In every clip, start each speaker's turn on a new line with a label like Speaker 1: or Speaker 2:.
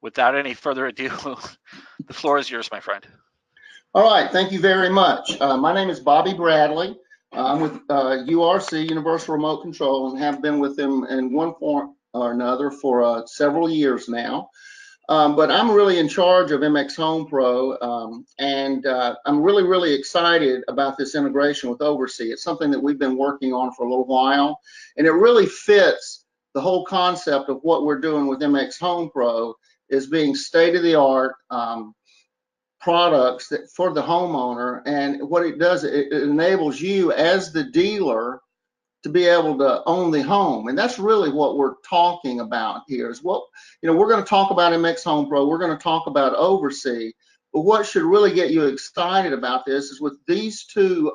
Speaker 1: without any further ado, the floor is yours, my friend.
Speaker 2: All right, thank you very much. My name is Bobby Bradley. I'm with URC, Universal Remote Control, and have been with them in one form or another for several years now. But I'm really in charge of MX HomePro, and I'm really excited about this integration with OvrC. It's something that we've been working on for a little while, and it really fits the whole concept of what we're doing with MX HomePro is being state-of-the-art products that for the homeowner. And what it does, it enables you as the dealer to be able to own the home. And that's really what we're talking about here is what, we're going to talk about MX HomePro, we're going to talk about OvrC, but what should really get you excited about this is with these two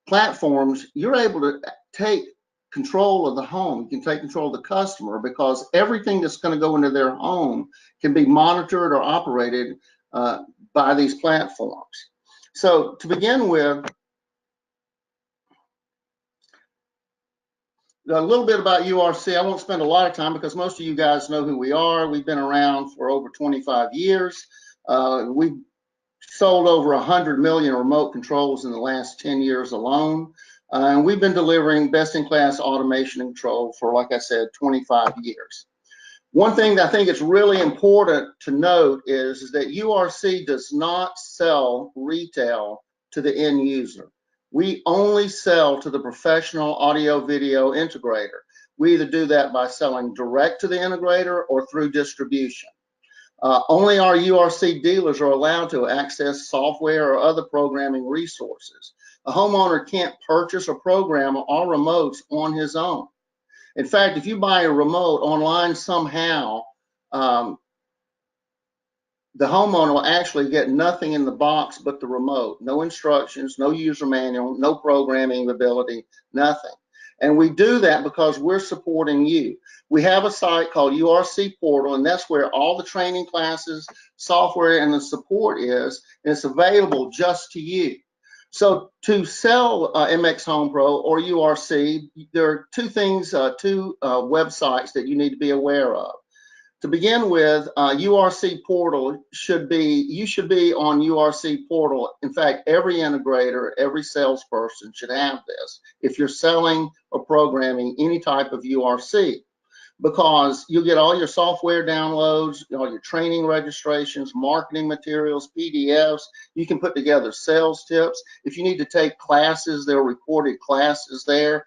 Speaker 2: platforms, you're able to take control of the home. You can take control of the customer because everything that's going to go into their home can be monitored or operated by these platforms. So to begin with, a little bit about URC. I won't spend a lot of time because most of you guys know who we are. We've been around for over 25 years. We've sold over 100 million remote controls in the last 10 years alone. And we've been delivering best-in-class automation and control for, like I said, 25 years. One thing that I think is really important to note is that URC does not sell retail to the end user. We only sell to the professional audio video integrator. We either do that by selling direct to the integrator or through distribution. Only our URC dealers are allowed to access software or other programming resources. A homeowner can't purchase or program all remotes on his own. In fact, if you buy a remote online somehow, the homeowner will actually get nothing in the box but the remote. No instructions, no user manual, no programming ability, nothing. And we do that because we're supporting you. We have a site called URC Portal, and that's where all the training classes, software, and the support is, and it's available just to you. So to sell MX HomePro or URC, there are two things, two websites that you need to be aware of. To begin with, URC Portal you should be on URC Portal. In fact, every integrator, every salesperson should have this if you're selling or programming any type of URC, because you'll get all your software downloads, all your training registrations, marketing materials, PDFs. You can put together sales tips. If you need to take classes, there are recorded classes there.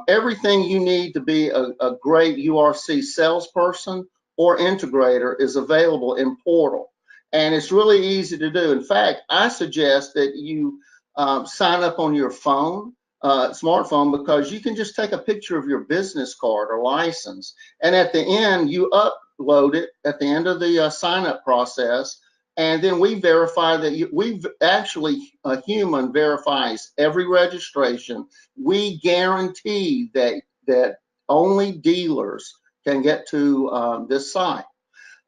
Speaker 2: Everything you need to be a great URC salesperson or integrator is available in Portal. And it's really easy to do. In fact, I suggest that you sign up on your phone, smartphone, because you can just take a picture of your business card or license, and at the end you upload it at the end of the sign up process, and then we verify that we've actually, a human verifies every registration. We guarantee that only dealers can get to this site.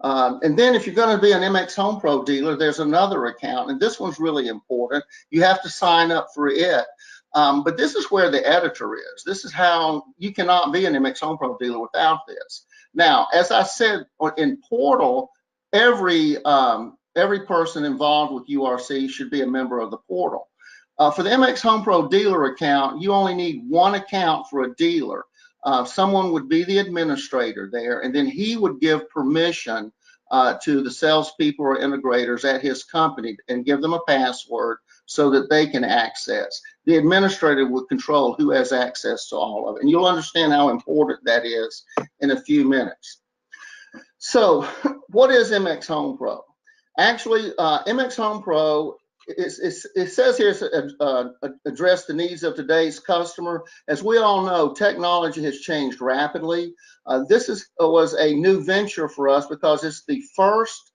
Speaker 2: And then if you're going to be an MX HomePro dealer, there's another account, and this one's really important. You have to sign up for it. But this is where the editor is. This is how you cannot be an MX HomePro dealer without this. Now, as I said, in Portal, every person involved with URC should be a member of the Portal. For the MX HomePro dealer account, you only need one account for a dealer. Someone would be the administrator there, and then he would give permission to the salespeople or integrators at his company and give them a password so that they can access. The administrator would control who has access to all of it. And you'll understand how important that is in a few minutes. So what is MX HomePro? Actually, MX HomePro, it says here it's address the needs of today's customer. As we all know, technology has changed rapidly. This was a new venture for us because it's the first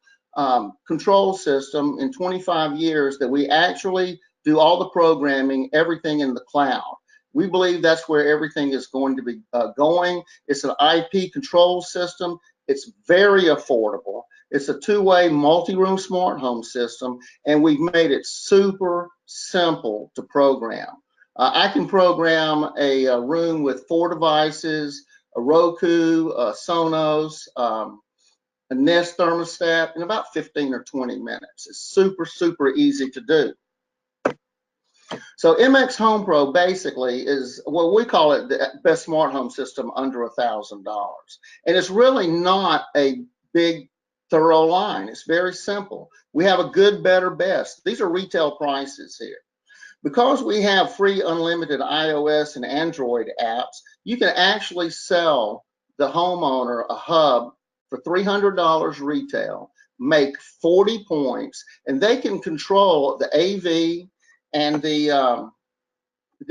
Speaker 2: control system in 25 years that we actually do all the programming, everything in the cloud. We believe that's where everything is going to be going. It's an IP control system. It's very affordable. It's a two-way multi-room smart home system, and we've made it super simple to program. I can program a room with 4 devices, a Roku, a Sonos, a Nest thermostat in about 15 or 20 minutes. It's super, super easy to do. So MX HomePro basically is what we call it the best smart home system under $1,000. And it's really not a big, thorough line. It's very simple. We have a good, better, best. These are retail prices here. Because we have free unlimited iOS and Android apps, you can actually sell the homeowner a hub for $300 retail, make 40 points, and they can control the AV and the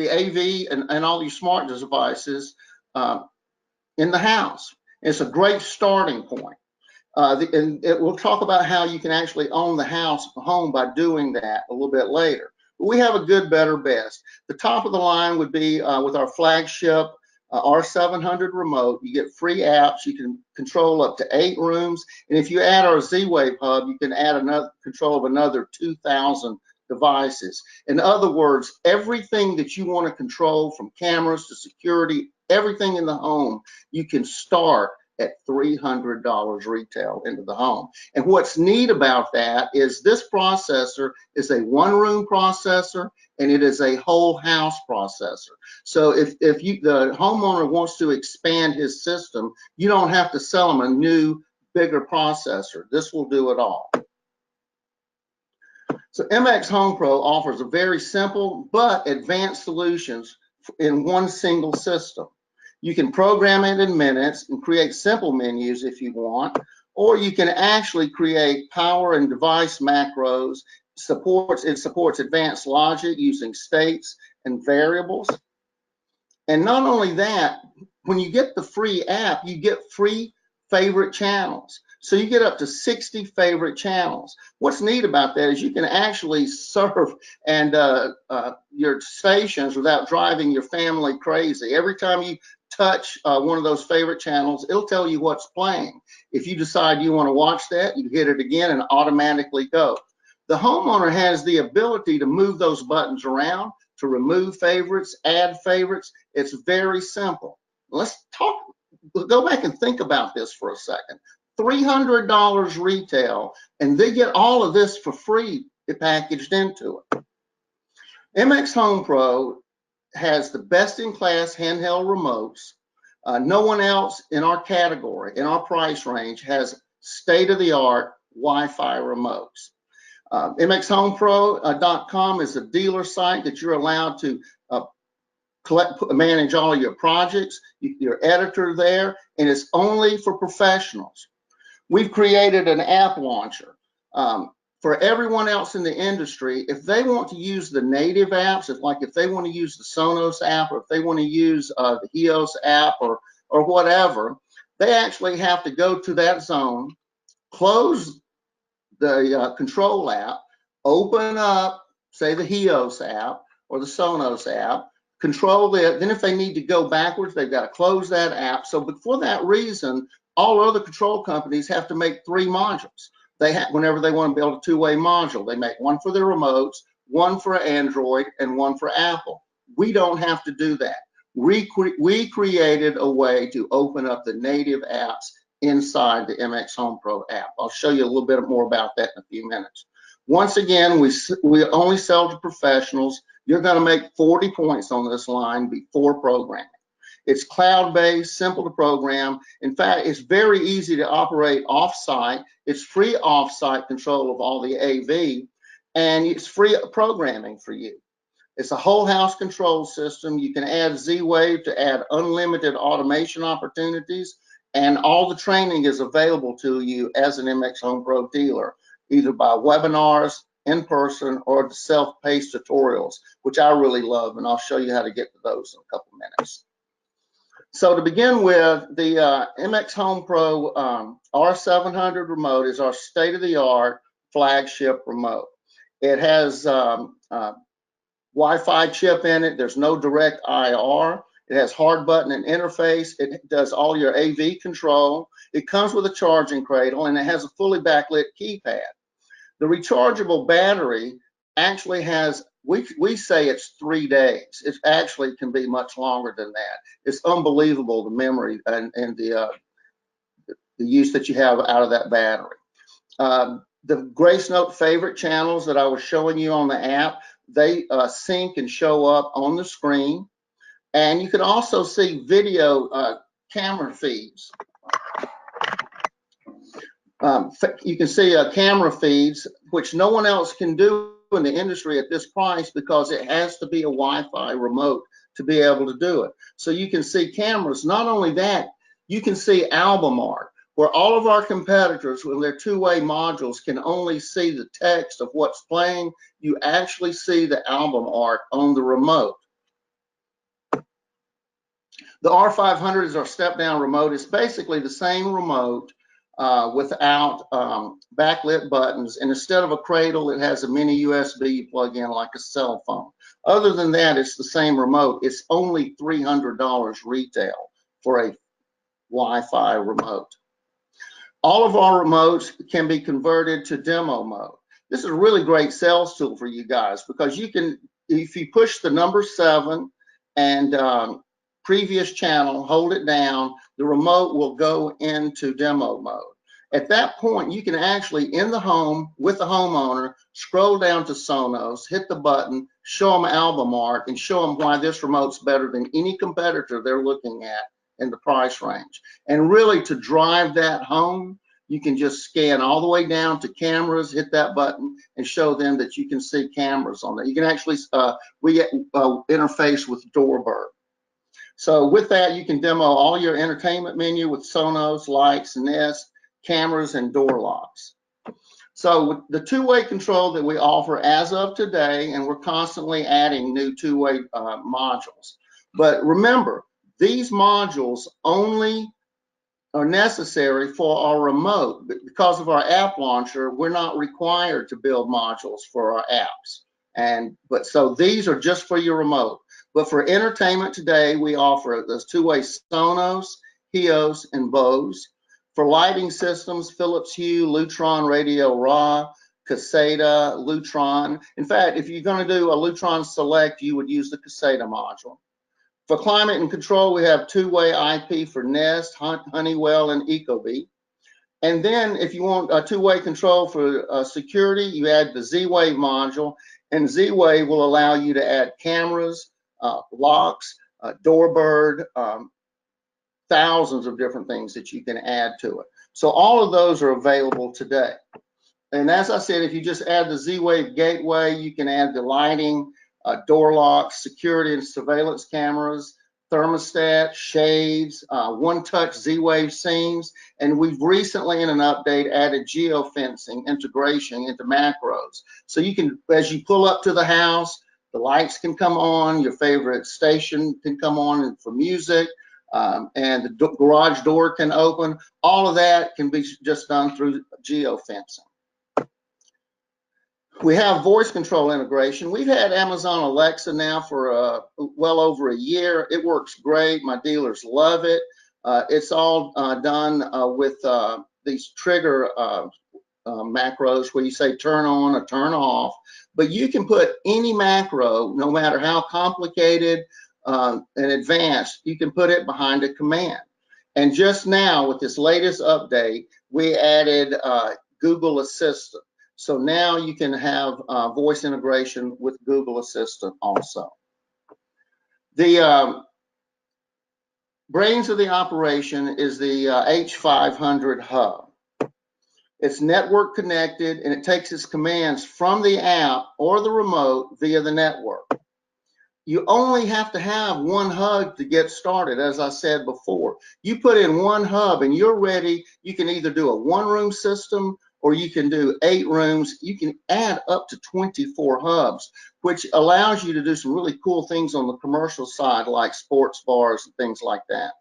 Speaker 2: AV and all these smart devices in the house. It's a great starting point. We'll talk about how you can actually own the house, the home, by doing that a little bit later. But we have a good, better, best. The top of the line would be with our flagship R700 remote. You get free apps. You can control up to 8 rooms. And if you add our Z-Wave hub, you can add another control of another 2,000 devices. In other words, everything that you want to control, from cameras to security, everything in the home, you can start at $300 retail into the home. And what's neat about that is this processor is a one-room processor, and it is a whole house processor. So if the homeowner wants to expand his system, you don't have to sell them a new, bigger processor. This will do it all. So MX HomePro offers a very simple but advanced solutions in one single system. You can program it in minutes and create simple menus if you want, or you can actually create power and device macros. It supports advanced logic using states and variables. And not only that, when you get the free app, you get free favorite channels. So you get up to 60 favorite channels. What's neat about that is you can actually surf and your stations without driving your family crazy. Every time you touch one of those favorite channels, it'll tell you what's playing. If you decide you want to watch that, you hit it again and automatically go. The homeowner has the ability to move those buttons around, to remove favorites, add favorites. It's very simple. Let's go back and think about this for a second. $300 retail, and they get all of this for free packaged into it. MX HomePro has the best-in-class handheld remotes. No one else in our category, in our price range, has state-of-the-art Wi-Fi remotes. MxHomePro.com is a dealer site that you're allowed to manage all of your projects, your editor there, and it's only for professionals. We've created an app launcher for everyone else in the industry. If they want to use the native apps, if they want to use the Sonos app, or if they want to use the HEOS app or whatever, they actually have to go to that zone, close the control app, open up, say, the HEOS app or the Sonos app, control it. Then if they need to go backwards, they've got to close that app. So for that reason, all other control companies have to make 3 modules. Whenever they want to build a 2-way module, they make one for their remotes, one for Android, and one for Apple. We don't have to do that. We created a way to open up the native apps inside the MX HomePro app. I'll show you a little bit more about that in a few minutes. Once again, we only sell to professionals. You're going to make 40 points on this line before programming. It's cloud-based, simple to program. In fact, it's very easy to operate off-site. It's free off-site control of all the AV, and it's free programming for you. It's a whole house control system. You can add Z-Wave to add unlimited automation opportunities, and all the training is available to you as an MX HomePro dealer, either by webinars, in person, or the self-paced tutorials, which I really love, and I'll show you how to get to those in a couple minutes. So to begin with, the MX HomePro R700 remote is our state-of-the-art flagship remote. It has Wi-Fi chip in it. There's no direct IR. It has hard button and interface. It does all your AV control. It comes with a charging cradle, and it has a fully backlit keypad. The rechargeable battery actually has, we say it's 3 days. It actually can be much longer than that. It's unbelievable, the memory and the use that you have out of that battery. The Grace Note favorite channels that I was showing you on the app, they sync and show up on the screen. And you can also see video camera feeds. You can see camera feeds, which no one else can do in the industry at this price because it has to be a Wi-Fi remote to be able to do it. So you can see cameras. Not only that, you can see album art, where all of our competitors with their two-way modules can only see the text of what's playing. You actually see the album art on the remote. The R500 is our step-down remote. It's basically the same remote without backlit buttons, and instead of a cradle, it has a mini USB you plug in like a cell phone. Other than that, it's the same remote. It's only $300 retail for a Wi-Fi remote. All of our remotes can be converted to demo mode. This is a really great sales tool for you guys because you can, if you push the number 7 and previous channel, hold it down, the remote will go into demo mode. At that point, you can actually, in the home with the homeowner, scroll down to Sonos, hit the button, show them album art, and show them why this remote's better than any competitor they're looking at in the price range. And really, to drive that home, you can just scan all the way down to cameras, hit that button, and show them that you can see cameras on there. You can actually interface with Doorbird. So with that, you can demo all your entertainment menu with Sonos, lights, Nest, cameras, and door locks. So the two-way control that we offer as of today, and we're constantly adding new two-way modules. But remember, these modules only are necessary for our remote. But because of our app launcher, we're not required to build modules for our apps. But so these are just for your remote. But for entertainment today, we offer those two-way Sonos, Hios, and Bose. For lighting systems, Philips Hue, Lutron Radio Raw, Caseta, Lutron. In fact, if you're going to do a Lutron Select, you would use the Caseta module. For climate and control, we have two-way IP for Nest, Honeywell, and Ecobee. And then if you want a two-way control for security, you add the Z-Wave module, and Z-Wave will allow you to add cameras, locks, Doorbird, thousands of different things that you can add to it. So all of those are available today. And as I said, if you just add the Z-Wave gateway, you can add the lighting, door locks, security and surveillance cameras, thermostat, shades, one-touch Z-Wave scenes, and we've recently in an update added geofencing integration into macros. So you can, as you pull up to the house, the lights can come on, your favorite station can come on for music, and the garage door can open. All of that can be just done through geofencing. We have voice control integration. We've had Amazon Alexa now for well over a year. It works great. My dealers love it. It's all done with these trigger macros where you say turn on or turn off. But you can put any macro, no matter how complicated and advanced, you can put it behind a command. And just now with this latest update, we added Google Assistant. So now you can have voice integration with Google Assistant also. The brains of the operation is the H500 hub. It's network connected and it takes its commands from the app or the remote via the network. You only have to have one hub to get started, as I said before. You put in one hub and you're ready. You can either do a one-room system or you can do 8 rooms. You can add up to 24 hubs, which allows you to do some really cool things on the commercial side, like sports bars and things like that.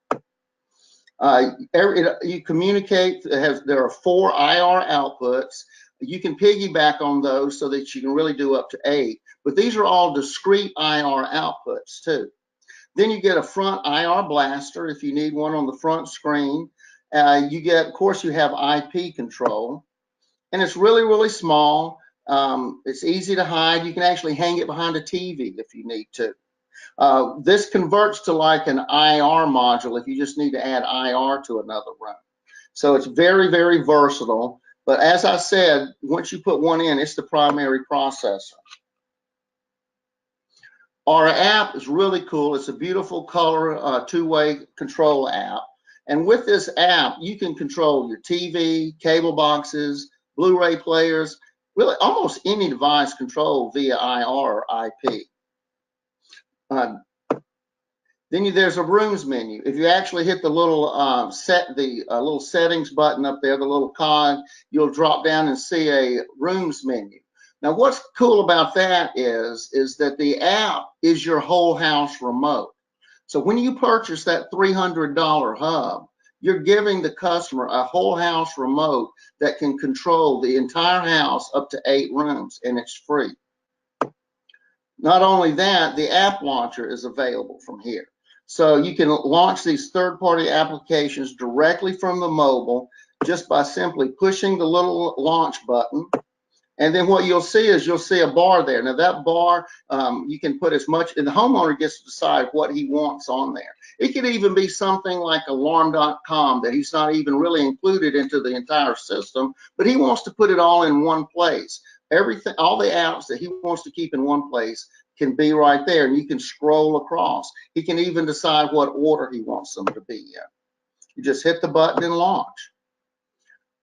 Speaker 2: You communicate, there are 4 IR outputs. You can piggyback on those so that you can really do up to 8, but these are all discrete IR outputs too. Then you get a front IR blaster if you need one on the front screen. You get, of course, you have IP control. And it's really, really small. It's easy to hide. You can actually hang it behind a TV if you need to. This converts to like an IR module if you just need to add IR to another room. So it's very, very versatile. But as I said, once you put one in, it's the primary processor. Our app is really cool. It's a beautiful color two-way control app. And with this app, you can control your TV, cable boxes, Blu-ray players, really almost any device controlled via IR or IP. Then there's a rooms menu. If you actually hit the little little settings button up there, the little cog, you'll drop down and see a rooms menu. Now, what's cool about that is that the app is your whole house remote. So when you purchase that $300 hub, you're giving the customer a whole house remote that can control the entire house up to 8 rooms, and it's free. Not only that, the app launcher is available from here. So you can launch these third-party applications directly from the mobile just by simply pushing the little launch button. And then what you'll see is you'll see a bar there. Now that bar, you can put as much, and the homeowner gets to decide what he wants on there. It could even be something like alarm.com that he's not even really included into the entire system, but he wants to put it all in one place. Everything, all the apps that he wants to keep in one place can be right there, and you can scroll across. He can even decide what order he wants them to be in. You just hit the button and launch.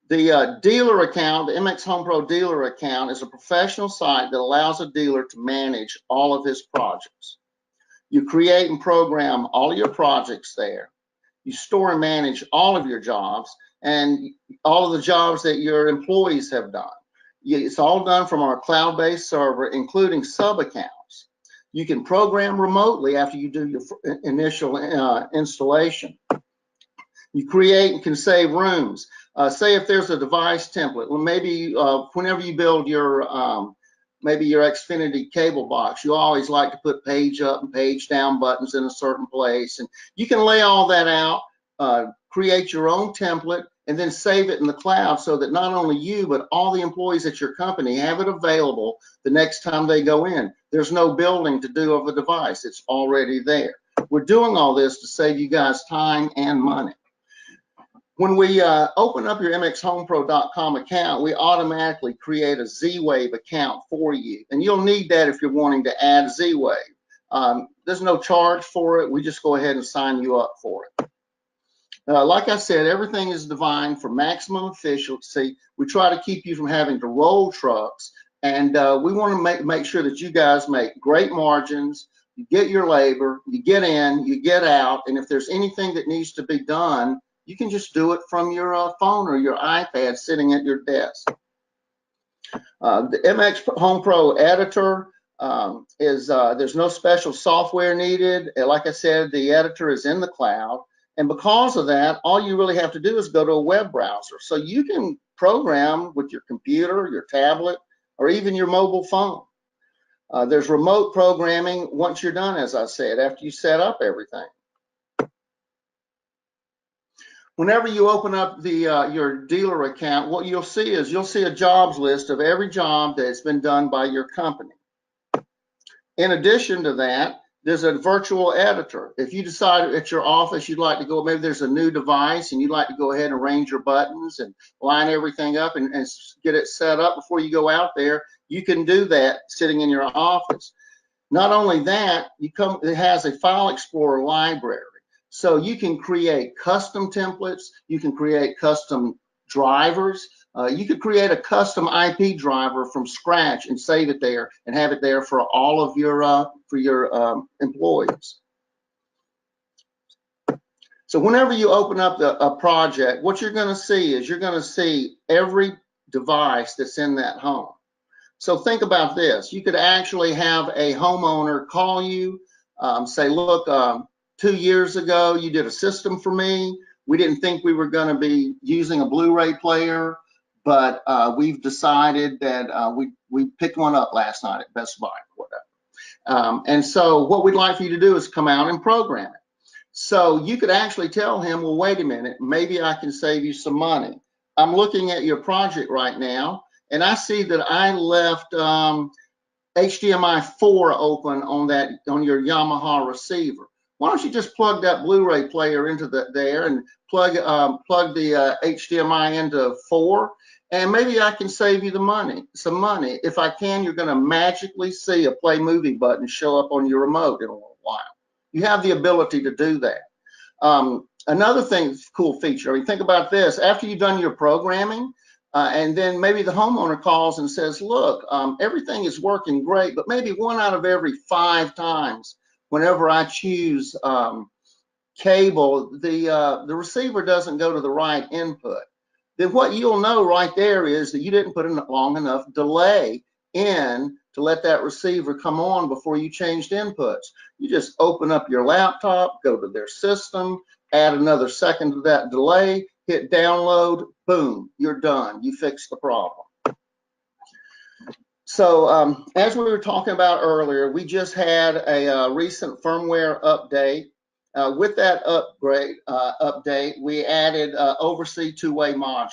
Speaker 2: The dealer account, the MX HomePro dealer account, is a professional site that allows a dealer to manage all of his projects. You create and program all your projects there. You store and manage all of your jobs and all of the jobs that your employees have done. It's all done from our cloud-based server, including sub-accounts. You can program remotely after you do your initial installation. You create and can save rooms. Say if there's a device template, well, maybe whenever you build your maybe your Xfinity cable box, you always like to put page up and page down buttons in a certain place, and you can lay all that out, create your own template, and then save it in the cloud so that not only you, but all the employees at your company have it available the next time they go in. There's no building to do of a device. It's already there. We're doing all this to save you guys time and money. When we open up your MxHomePro.com account, we automatically create a Z-Wave account for you. And you'll need that if you're wanting to add Z-Wave. There's no charge for it. We just go ahead and sign you up for it. Like I said, everything is designed for maximum efficiency. We try to keep you from having to roll trucks. And we want to make sure that you guys make great margins. You get your labor, you get in, you get out. And if there's anything that needs to be done, you can just do it from your phone or your iPad sitting at your desk. The MX HomePro editor there's no special software needed. Like I said, the editor is in the cloud. And because of that, all you really have to do is go to a web browser. So you can program with your computer, your tablet, or even your mobile phone. There's remote programming once you're done, as I said, after you set up everything. Whenever you open up the your dealer account, what you'll see is you'll see a jobs list of every job that's been done by your company. In addition to that, there's a virtual editor. If you decide at your office you'd like to go, maybe there's a new device and you'd like to go ahead and arrange your buttons and line everything up and get it set up before you go out there, you can do that sitting in your office. Not only that, it has a file explorer library. So you can create custom templates, you can create custom drivers, you could create a custom IP driver from scratch and save it there and have it there for all of your employees. So whenever you open up a project, what you're going to see is you're going to see every device that's in that home. So think about this. You could actually have a homeowner call you, say, look, 2 years ago, you did a system for me. We didn't think we were going to be using a Blu-ray player, but we've decided that we picked one up last night at Best Buy or whatever. And so what we'd like for you to do is come out and program it. So you could actually tell him, well, wait a minute, maybe I can save you some money. I'm looking at your project right now, and I see that I left HDMI 4 open on your Yamaha receiver. Why don't you just plug that Blu-ray player into there and plug the HDMI into 4, and maybe I can save you some money. If I can, you're going to magically see a play movie button show up on your remote in a little while. You have the ability to do that. Another cool feature, I mean, think about this. After you've done your programming, and then maybe the homeowner calls and says, look, everything is working great, but maybe 1 out of every 5 times, whenever I choose cable, the receiver doesn't go to the right input. Then what you'll know right there is that you didn't put a long enough delay in to let that receiver come on before you changed inputs. You just open up your laptop, go to their system, add another second to that delay, hit download, boom, you're done. You fixed the problem. So as we were talking about earlier, we just had a recent firmware update. With that update, we added OvrC two-way module.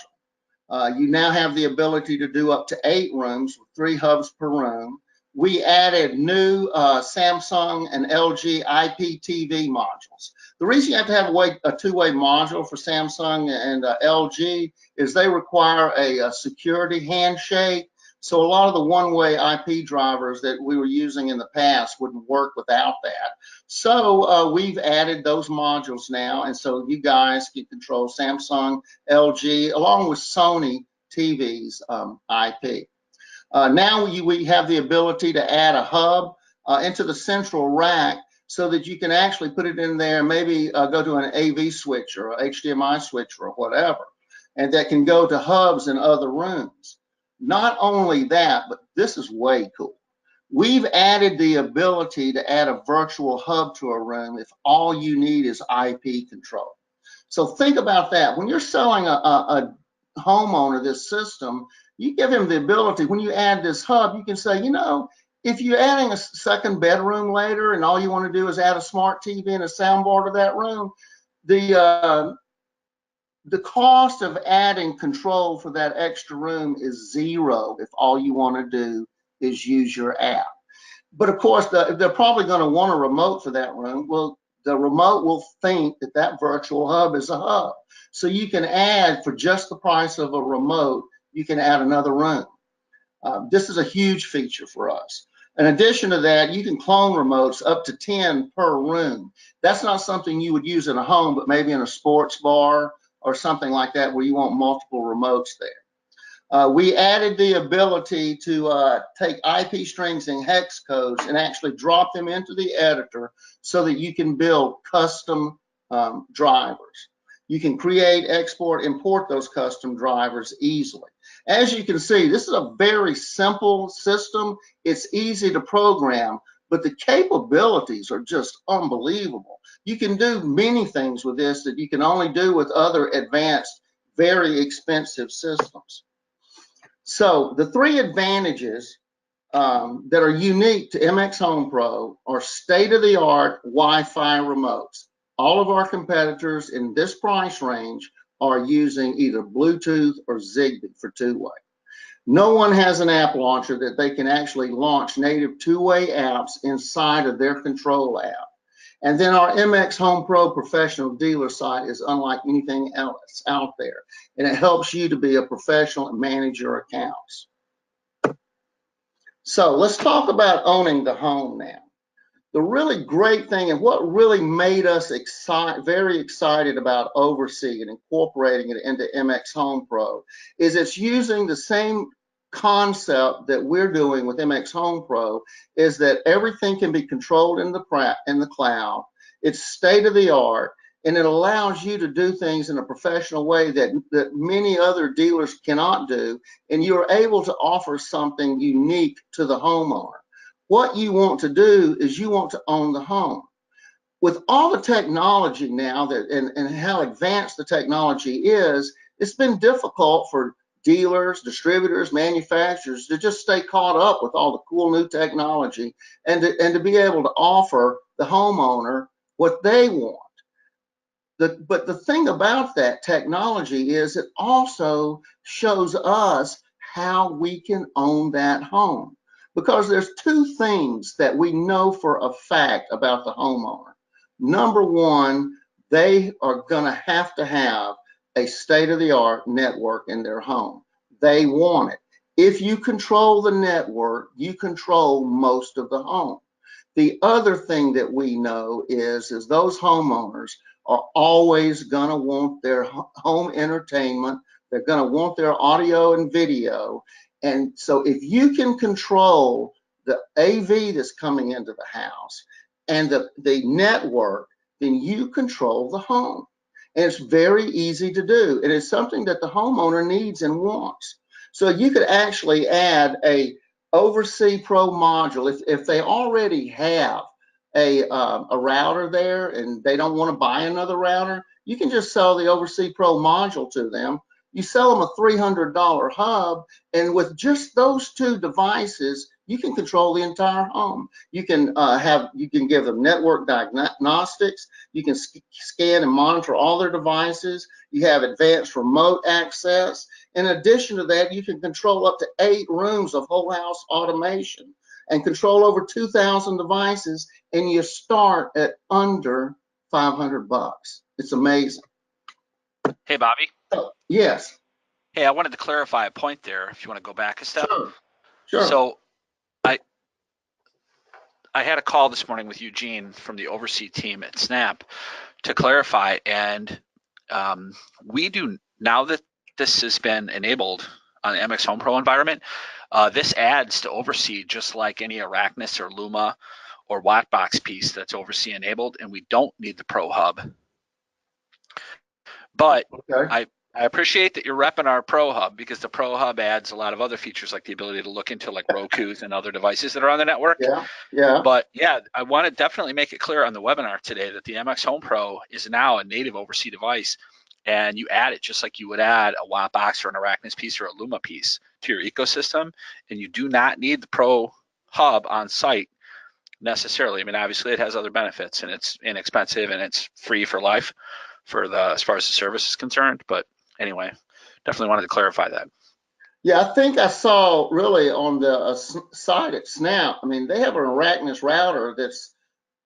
Speaker 2: You now have the ability to do up to 8 rooms with 3 hubs per room. We added new Samsung and LG IPTV modules. The reason you have to have a two-way module for Samsung and LG is they require a security handshake. So a lot of the one-way IP drivers that we were using in the past wouldn't work without that. So we've added those modules now, and so you guys can control Samsung, LG, along with Sony TV's IP. Now we have the ability to add a hub into the central rack so that you can actually put it in there, maybe go to an AV switch or HDMI switch or whatever, and that can go to hubs in other rooms. Not only that, but this is way cool. We've added the ability to add a virtual hub to a room if all you need is IP control. So think about that. When you're selling a homeowner this system, you give him the ability, when you add this hub, you can say, you know, if you're adding a second bedroom later and all you want to do is add a smart TV and a soundbar to that room, the cost of adding control for that extra room is 0 if all you want to do is use your app. But of course, they're probably going to want a remote for that room. Well, the remote will think that that virtual hub is a hub. So you can add, for just the price of a remote, you can add another room. This is a huge feature for us. In addition to that, you can clone remotes up to 10 per room. That's not something you would use in a home, but maybe in a sports bar or something like that where you want multiple remotes there. We added the ability to take IP strings and hex codes and actually drop them into the editor so that you can build custom drivers. You can create, export, import those custom drivers easily. As you can see, this is a very simple system. It's easy to program, but the capabilities are just unbelievable. You can do many things with this that you can only do with other advanced, very expensive systems. So the 3 advantages that are unique to MX HomePro are state-of-the-art Wi-Fi remotes. All of our competitors in this price range are using either Bluetooth or Zigbee for two-way. No one has an app launcher that they can actually launch native two-way apps inside of their control app. And then our MX HomePro professional dealer site is unlike anything else out there. And it helps you to be a professional and manage your accounts. So let's talk about owning the home now. The really great thing and what really made us very excited about OvrC and incorporating it into MX HomePro is it's using the same concept that we're doing with MX HomePro, is that everything can be controlled in the cloud. It's state of the art, and it allows you to do things in a professional way that many other dealers cannot do, and you're able to offer something unique to the homeowner. What you want to do is you want to own the home. With all the technology now and how advanced the technology is, it's been difficult for dealers, distributors, manufacturers to just stay caught up with all the cool new technology and to be able to offer the homeowner what they want. But the thing about that technology is it also shows us how we can own that home. Because there's 2 things that we know for a fact about the homeowner. Number one, they are going to have a state-of-the-art network in their home. They want it. If you control the network, you control most of the home. The other thing that we know is those homeowners are always going to want their home entertainment. They're going to want their audio and video. And so if you can control the AV that's coming into the house and the network, then you control the home. And it's very easy to do. And it's something that the homeowner needs and wants. So you could actually add a OvrC Pro module. If they already have a router there and they don't want to buy another router, you can just sell the OvrC Pro module to them. You sell them a $300 hub, and with just those two devices, you can control the entire home. You can give them network diagnostics. You can scan and monitor all their devices. You have advanced remote access. In addition to that, you can control up to 8 rooms of whole house automation and control over 2,000 devices, and you start at under $500. It's amazing.
Speaker 1: Hey, Bobby.
Speaker 2: Oh, yes.
Speaker 1: Hey, I wanted to clarify a point there, if you want to go back a step.
Speaker 2: Sure.
Speaker 1: So I had a call this morning with Eugene from the OvrC team at Snap to clarify, and we do, now that this has been enabled on the MX HomePro environment, this adds to OvrC just like any Arachnus or Luma or Wattbox piece that's OvrC enabled, and we don't need the Pro Hub. But
Speaker 2: okay.
Speaker 1: I appreciate that you're repping our Pro Hub, because the Pro Hub adds a lot of other features like the ability to look into like Roku's and other devices that are on the network.
Speaker 2: Yeah.
Speaker 1: But yeah, I want to definitely make it clear on the webinar today that the MX HomePro is now a native OvrC device, and you add it just like you would add a Wattbox or an Arachnus piece or a Luma piece to your ecosystem, and you do not need the Pro Hub on site necessarily. I mean, obviously it has other benefits, and it's inexpensive and it's free for life as far as the service is concerned. But anyway, definitely wanted to clarify that.
Speaker 2: Yeah, I think I saw really on the site at Snap, I mean, they have an Arachnus router that's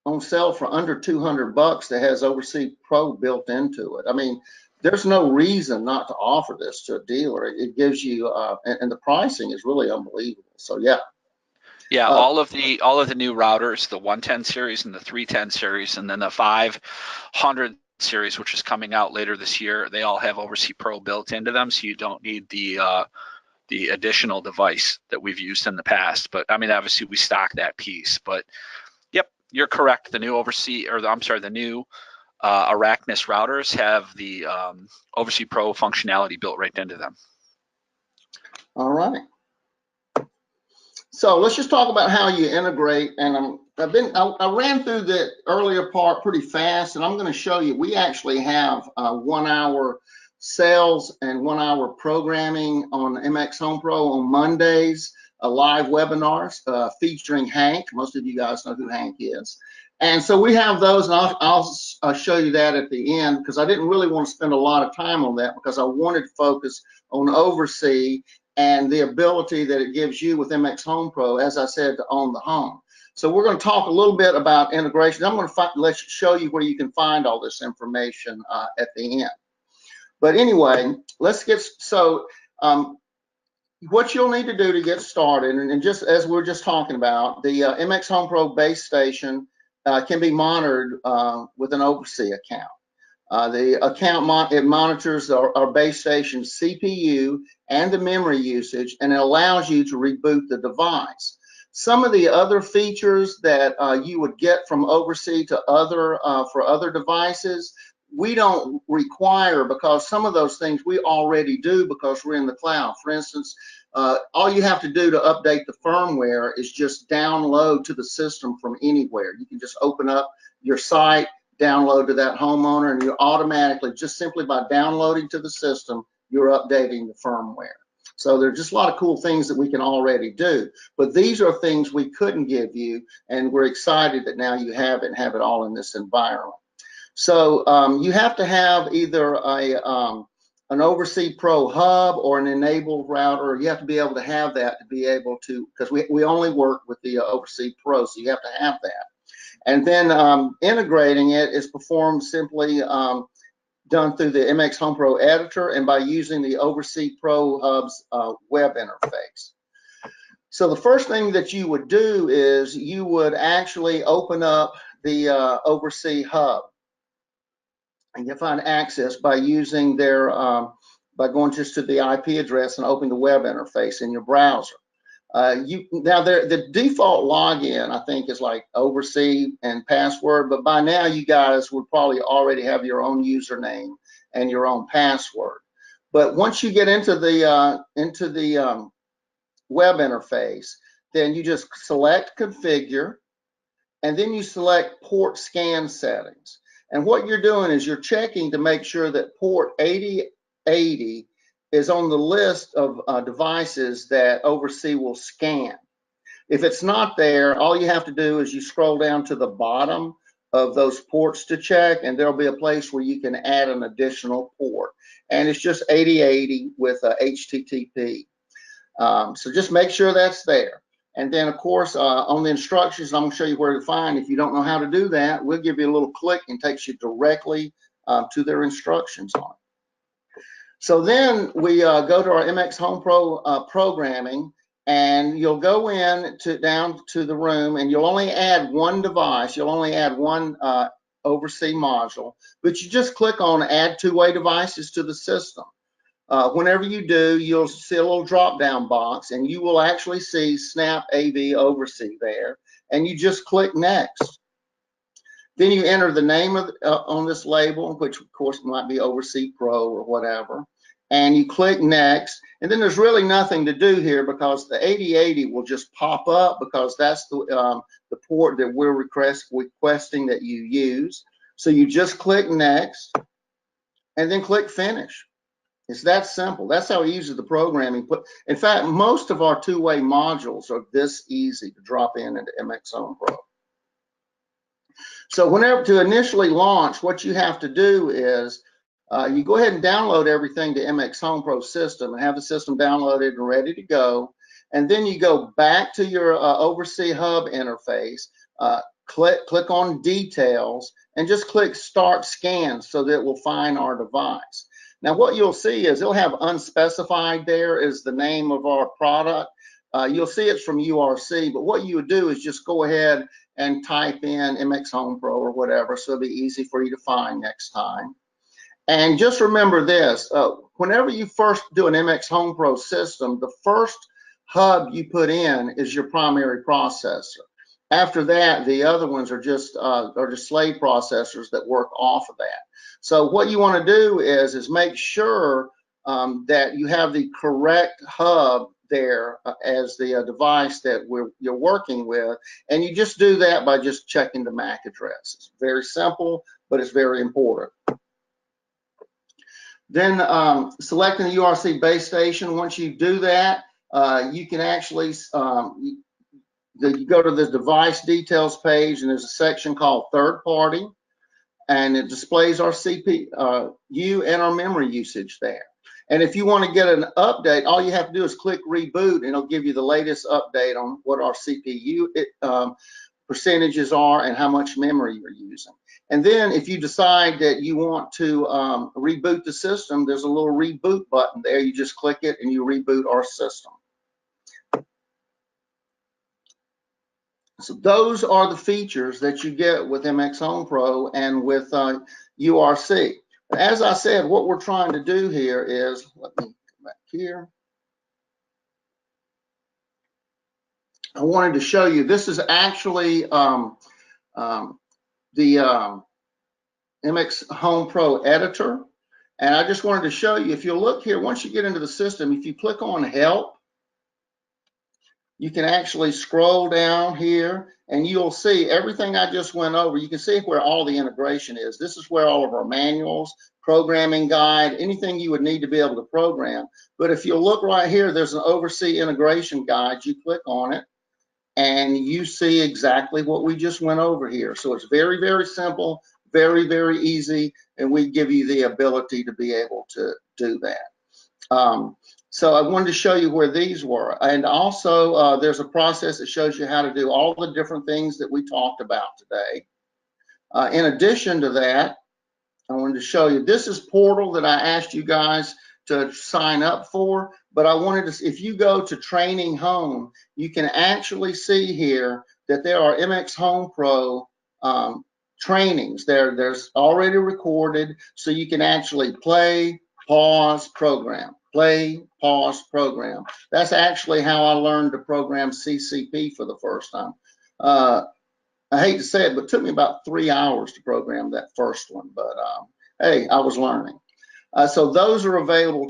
Speaker 2: on sale for under $200 that has OvrC Pro built into it. I mean, there's no reason not to offer this to a dealer. It gives you, and the pricing is really unbelievable. So yeah.
Speaker 1: Yeah, all of the new routers, the 110 series and the 310 series, and then the 500 series, which is coming out later this year, they all have OvrC Pro built into them, so you don't need the additional device that we've used in the past. But I mean, obviously we stock that piece. But yep, you're correct. The new the new Arachnus routers have the OvrC Pro functionality built right into them.
Speaker 2: All right. So let's just talk about how you integrate. And I ran through the earlier part pretty fast, and I'm going to show you. We actually have 1 hour sales and 1 hour programming on MX HomePro on Mondays, live webinars featuring Hank. Most of you guys know who Hank is. And so we have those, and I'll show you that at the end, because I didn't really want to spend a lot of time on that, because I wanted to focus on OvrC and the ability that it gives you with MX HomePro, as I said, to own the home. So we're going to talk a little bit about integration. I'm going to show you where you can find all this information at the end. But anyway, let's get, so what you'll need to do to get started, and just as we're just talking about, the MX HomePro base station can be monitored with an OvrC account. The account it monitors our base station CPU and the memory usage, and it allows you to reboot the device. Some of the other features that you would get from OvrC to for other devices, we don't require, because some of those things we already do because we're in the cloud. For instance, all you have to do to update the firmware is just download to the system from anywhere. You can just open up your site, download to that homeowner, and you automatically, just simply by downloading to the system, you're updating the firmware. So there's just a lot of cool things that we can already do, but these are things we couldn't give you, and we're excited that now you have it and have it all in this environment. So you have to have either an OvrC Pro hub or an enabled router. You have to be able to have that to be able to, because we only work with the OvrC Pro, so you have to have that. And then integrating it is performed simply done through the MX HomePro editor and by using the OvrC Pro Hub's web interface. So the first thing that you would do is you would actually open up the OvrC Hub, and you'll find access by using their by going just to the IP address and opening the web interface in your browser. Now the default login I think is like OvrC and password, but by now you guys would probably already have your own username and your own password. But once you get into the web interface, then you just select configure, and then you select port scan settings. And what you're doing is you're checking to make sure that port 8080 is on the list of devices that OvrC will scan. If it's not there, all you have to do is you scroll down to the bottom of those ports to check, and there'll be a place where you can add an additional port. And it's just 8080 with HTTP. So just make sure that's there. And then, of course, on the instructions, I'm going to show you where to find. If you don't know how to do that, we'll give you a little click and takes you directly to their instructions on it. So then we go to our MX HomePro programming, and you'll go down to the room, and you'll only add one device. You'll only add one OvrC module, but you just click on Add Two-Way Devices to the system. Whenever you do, you'll see a little drop-down box, and you will actually see Snap AV OvrC there, and you just click Next. Then you enter the name of on this label, which of course might be OvrC Pro or whatever, and you click Next. And then there's really nothing to do here because the 8080 will just pop up because that's the port that we're requesting that you use. So you just click Next, and then click Finish. It's that simple. That's how easy the programming. In fact, most of our two-way modules are this easy to drop into MX HomePro. So whenever to initially launch, what you have to do is you go ahead and download everything to MX HomePro system and have the system downloaded and ready to go. And then you go back to your OvrC Hub interface, click on Details, and just click Start Scan so that it will find our device. Now what you'll see is it'll have unspecified there is the name of our product. You'll see it's from URC, but what you would do is just go ahead and type in MX HomePro or whatever, so it'll be easy for you to find next time. And just remember this, whenever you first do an MX HomePro system, the first hub you put in is your primary processor. After that, the other ones are just slave processors that work off of that. So what you want to do is make sure that you have the correct hub there as the device that you're working with, and you just do that by just checking the MAC address. It's very simple, but it's very important. Then selecting the URC base station. Once you do that, you can actually you go to the device details page, and there's a section called third party, and it displays our CPU and our memory usage there. And if you want to get an update, all you have to do is click reboot, and it'll give you the latest update on what our CPU percentages are and how much memory you're using. And then if you decide that you want to reboot the system, there's a little reboot button there. You just click it and you reboot our system. So those are the features that you get with MX HomePro and with URC. As I said, what we're trying to do here is, let me come back here. I wanted to show you, this is actually the MX HomePro editor. And I just wanted to show you, if you look here, once you get into the system, if you click on Help, you can actually scroll down here and you'll see everything I just went over. You can see where all the integration is. This is where all of our manuals, programming guide, anything you would need to be able to program. But if you look right here, there's an OvrC integration guide. You click on it and you see exactly what we just went over here. So it's very, very simple, very, very easy, and we give you the ability to be able to do that. So I wanted to show you where these were. And also there's a process that shows you how to do all the different things that we talked about today. In addition to that, I wanted to show you, this is Portal that I asked you guys to sign up for, but I wanted to, if you go to Training Home, you can actually see here that there are MX HomePro trainings. There's already recorded, so you can actually play, pause, program. Play, pause, program. That's actually how I learned to program CCP for the first time. I hate to say it, but it took me about 3 hours to program that first one. But hey, I was learning. So those are available